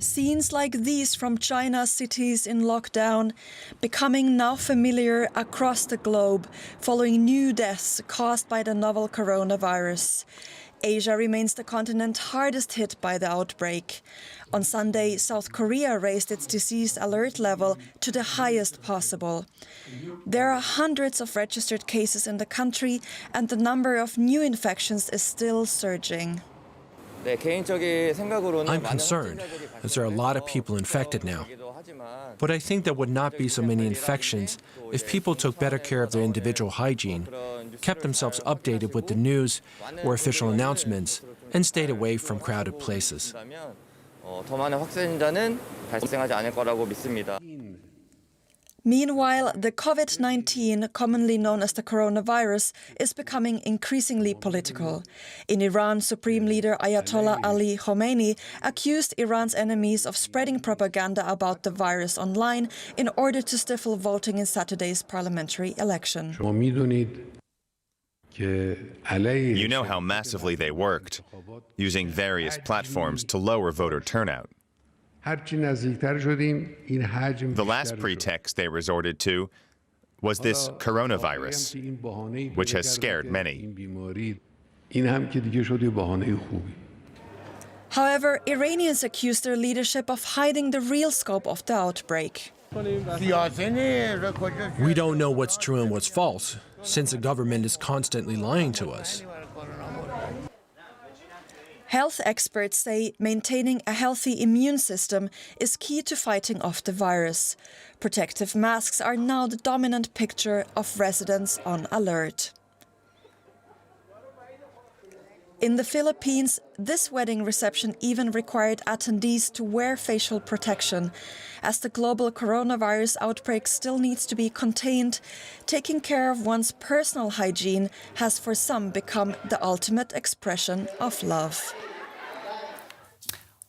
Scenes like these from China's cities in lockdown, becoming now familiar across the globe following new deaths caused by the novel coronavirus. Asia remains the continent hardest hit by the outbreak. On Sunday, South Korea raised its disease alert level to the highest possible. There are hundreds of registered cases in the country, and the number of new infections is still surging. I'm concerned, as there are a lot of people infected now. But I think there would not be so many infections if people took better care of their individual hygiene, kept themselves updated with the news or official announcements, and stayed away from crowded places. Meanwhile, the COVID-19, commonly known as the coronavirus, is becoming increasingly political. In Iran, Supreme Leader Ayatollah Ali Khamenei accused Iran's enemies of spreading propaganda about the virus online in order to stifle voting in Saturday's parliamentary election. You know how massively they worked, using various platforms to lower voter turnout. The last pretext they resorted to was this coronavirus, which has scared many. However, Iranians accuse their leadership of hiding the real scope of the outbreak. We don't know what's true and what's false, since the government is constantly lying to us. Health experts say maintaining a healthy immune system is key to fighting off the virus. Protective masks are now the dominant picture of residents on alert. In the Philippines, this wedding reception even required attendees to wear facial protection. As the global coronavirus outbreak still needs to be contained, taking care of one's personal hygiene has for some become the ultimate expression of love.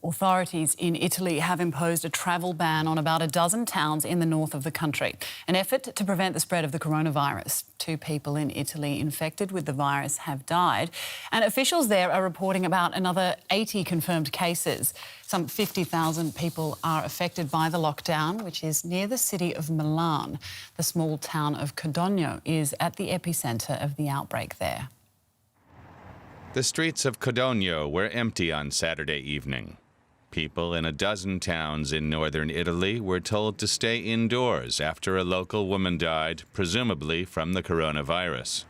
Authorities in Italy have imposed a travel ban on about a dozen towns in the north of the country, an effort to prevent the spread of the coronavirus. 2 people in Italy infected with the virus have died, and officials there are reporting about another 80 confirmed cases. Some 50,000 people are affected by the lockdown, which is near the city of Milan. The small town of Codogno is at the epicentre of the outbreak there. The streets of Codogno were empty on Saturday evening. People in a dozen towns in northern Italy were told to stay indoors after a local woman died, presumably from the coronavirus.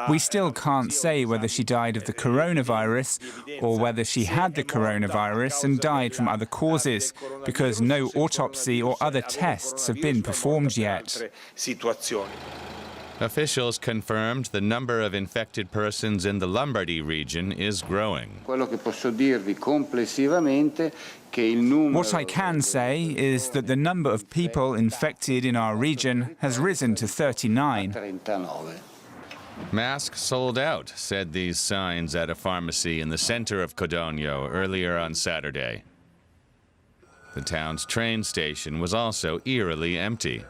We still can't say whether she died of the coronavirus or whether she had the coronavirus and died from other causes, because no autopsy or other tests have been performed yet. Officials confirmed the number of infected persons in the Lombardy region is growing. What I can say is that the number of people infected in our region has risen to 39. Masks sold out, said these signs at a pharmacy in the center of Codogno earlier on Saturday. The town's train station was also eerily empty.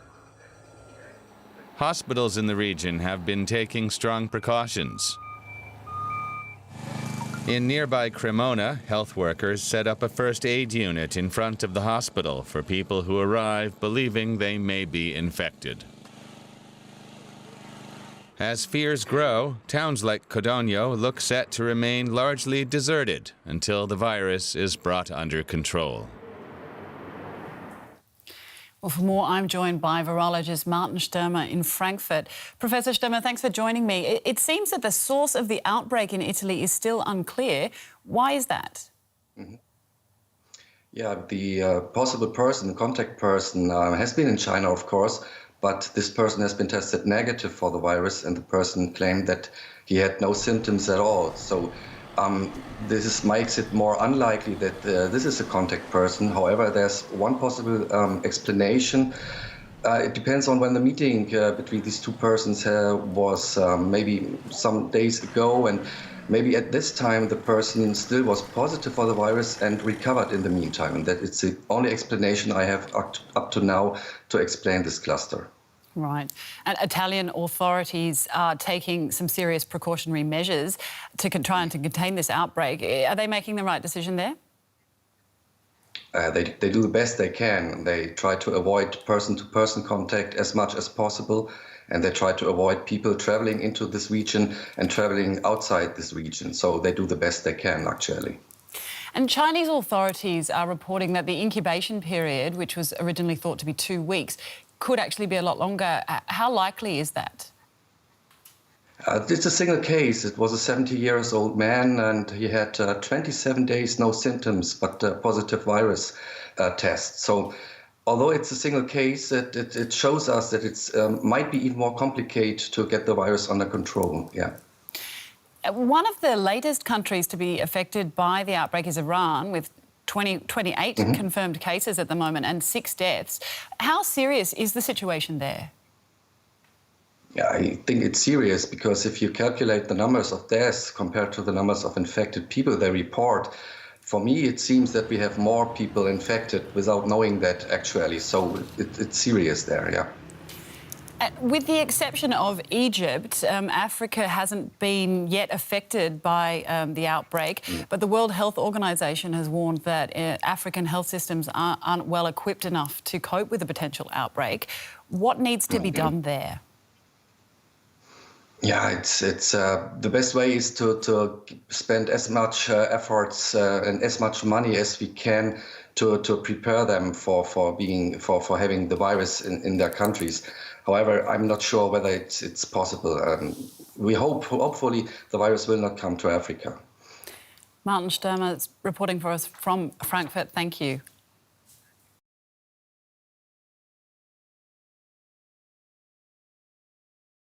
Hospitals in the region have been taking strong precautions. In nearby Cremona, health workers set up a first aid unit in front of the hospital for people who arrive believing they may be infected. As fears grow, towns like Codogno look set to remain largely deserted until the virus is brought under control. Well, for more, I'm joined by virologist Martin Sturmer in Frankfurt. Professor Sturmer, thanks for joining me. It seems that the source of the outbreak in Italy is still unclear. Why is that? Yeah, the possible person, contact person, has been in China, of course, but this person has been tested negative for the virus, and the person claimed that he had no symptoms at all. So this makes it more unlikely that this is a contact person. However, there's one possible explanation. It depends on when the meeting between these two persons was maybe some days ago, and maybe at this time the person still was positive for the virus and recovered in the meantime. And that it's the only explanation I have up to now to explain this cluster. Right. And Italian authorities are taking some serious precautionary measures to try and to contain this outbreak. Are they making the right decision there? They do the best they can. They try to avoid person-to-person contact as much as possible, and they try to avoid people traveling into this region and traveling outside this region. So they do the best they can, actually. And Chinese authorities are reporting that the incubation period, which was originally thought to be 2 weeks, could actually be a lot longer. How likely is that? It's a single case. It was a 70-year-old man, and he had 27 days no symptoms, but a positive virus test. So although it's a single case, it shows us that it might be even more complicated to get the virus under control. Yeah. One of the latest countries to be affected by the outbreak is Iran, with 28 confirmed cases at the moment and 6 deaths. How serious is the situation there? Yeah, I think it's serious because if you calculate the numbers of deaths compared to the numbers of infected people they report, for me it seems that we have more people infected without knowing that actually. So it's serious there, yeah. With the exception of Egypt, Africa hasn't been yet affected by the outbreak, but the World Health Organization has warned that African health systems aren't well equipped enough to cope with a potential outbreak. What needs to be done there? Yeah, it's the best way is to spend as much efforts and as much money as we can to prepare them for having the virus in their countries. However, I'm not sure whether it's possible. We hopefully the virus will not come to Africa. Martin Stürmer is reporting for us from Frankfurt. Thank you.